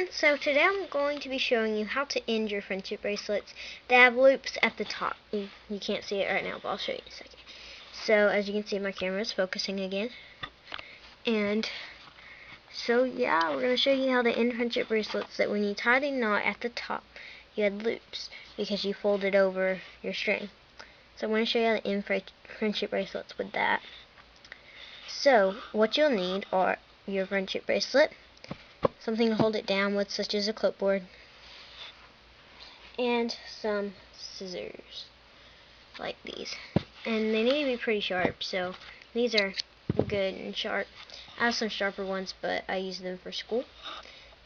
everyone, so today I'm going to be showing you how to end your friendship bracelets. They have loops at the top. You can't see it right now, but I'll show you in a second. So as you can see, my camera is focusing again. And so yeah, we're going to show you how to end friendship bracelets that when you tied a knot at the top, you had loops because you folded over your string. So I'm going to show you how to end friendship bracelets with that. So what you'll need are your friendship bracelet, something to hold it down with, such as a clipboard, and some scissors like these. And they need to be pretty sharp, so these are good and sharp. I have some sharper ones, but I use them for school.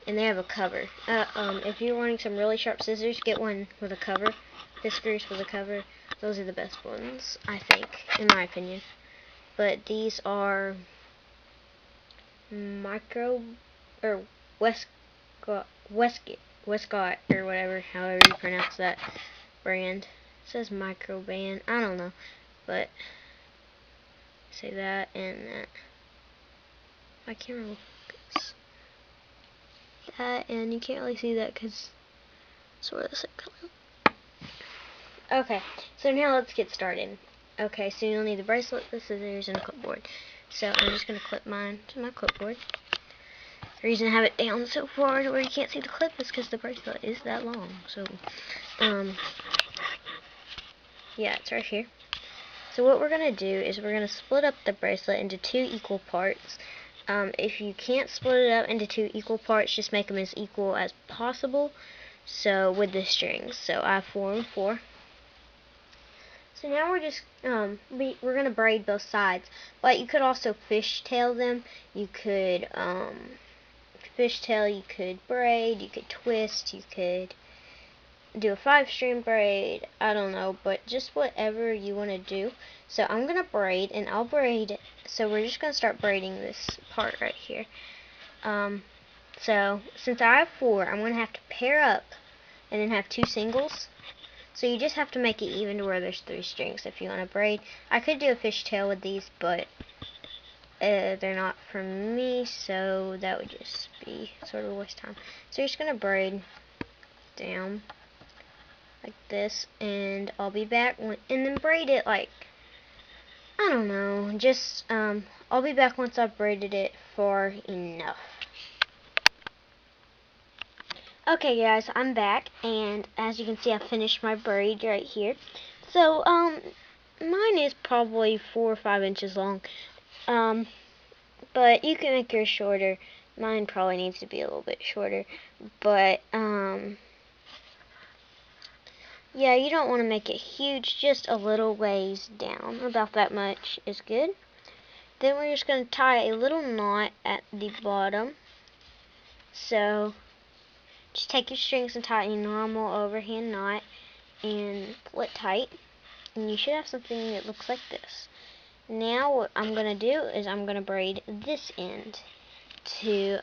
And they have a cover. If you're wanting some really sharp scissors, get one with a cover. Whiskers with a cover. Those are the best ones, I think, in my opinion. But these are Westcott, or whatever, however you pronounce that brand. It says Microban, I don't know, but say that and that. My camera will focus. That, and you can't really see that because it's sort of the same color. Okay, so now let's get started. Okay, so you'll need the bracelet, the scissors, and a clipboard. So I'm just going to clip mine to my clipboard. The reason I have it down so far to where you can't see the clip is because the bracelet is that long. So, yeah, it's right here. So what we're going to do is we're going to split up the bracelet into 2 equal parts. If you can't split it up into 2 equal parts, just make them as equal as possible. So with the strings, so I have 4 and 4. So now we're just we're gonna braid both sides, but you could also fishtail them. You could fishtail, you could braid, you could twist, you could do a 5-string braid, I don't know, but just whatever you want to do. So I'm gonna braid, and I'll braid. So we're just gonna start braiding this part right here. So since I have 4, I'm gonna have to pair up and then have 2 singles. So you just have to make it even to where there's 3 strings if you want to braid. I could do a fishtail with these, but they're not for me, so that would just be sort of a waste of time. So you're just going to braid down like this, and I'll be back and then braid it like, I don't know, just I'll be back once I've braided it far enough. Okay guys, I'm back, and as you can see, I finished my braid right here. So mine is probably 4 or 5 inches long, but you can make yours shorter. Mine probably needs to be a little bit shorter, but yeah, you don't want to make it huge, just a little ways down, about that much is good. Then we're just going to tie a little knot at the bottom. So just take your strings and tie a normal overhand knot and pull it tight, and you should have something that looks like this. Now what I'm going to do is I'm going to braid this end to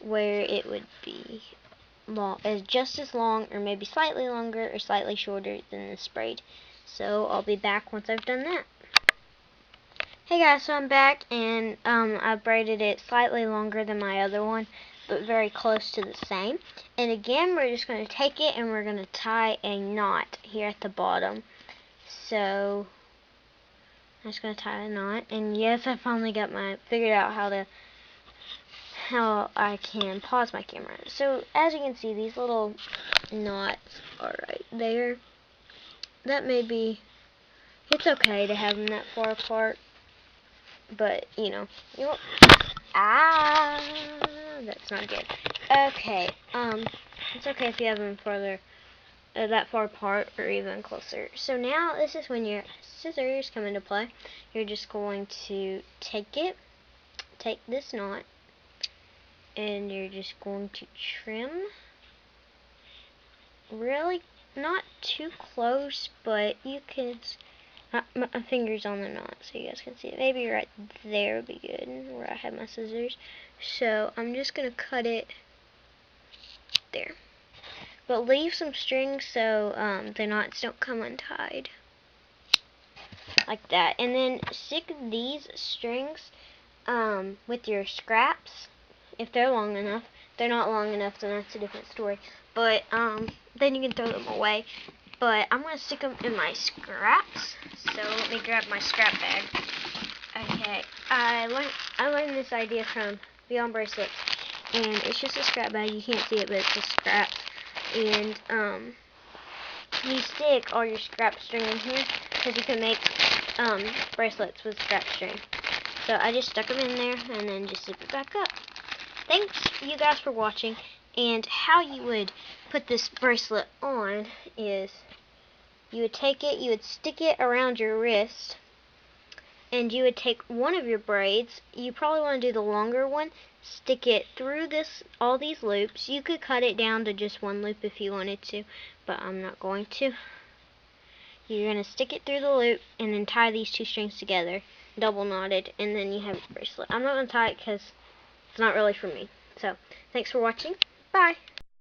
where it would be long, just as long, or maybe slightly longer or slightly shorter than this braid. So I'll be back once I've done that. Hey guys, so I'm back, and I braided it slightly longer than my other one, but very close to the same. And again, we're just going to take it and we're going to tie a knot here at the bottom. So I'm just going to tie a knot, and yes, I finally figured out how I can pause my camera. So as you can see, these little knots are right there. That may be, it's okay to have them that far apart, but you know, you won't. That's not good. Okay, it's okay if you have them further, that far apart, or even closer. So now this is when your scissors come into play. You're just going to take this knot, and you're just going to trim, really not too close, but you could. My finger's on the knot so you guys can see it. Maybe right there would be good where I have my scissors. So I'm just going to cut it there. But leave some strings so the knots don't come untied. Like that. And then stick these strings with your scraps if they're long enough. If they're not long enough, then that's a different story. But then you can throw them away. But I'm gonna stick them in my scraps. So let me grab my scrap bag. Okay, I learned this idea from Beyond Bracelets, and it's just a scrap bag. You can't see it, but it's a scrap. And you stick all your scrap string in here because you can make bracelets with scrap string. So I just stuck them in there and then just zip it back up. Thanks you guys for watching. And how you would put this bracelet on is you would take it, you would stick it around your wrist, and you would take one of your braids. You probably want to do the longer one. Stick it through all these loops. You could cut it down to just one loop if you wanted to, but I'm not going to. You're going to stick it through the loop and then tie these two strings together, double knotted, and then you have your bracelet. I'm not going to tie it because it's not really for me. So, thanks for watching. Bye.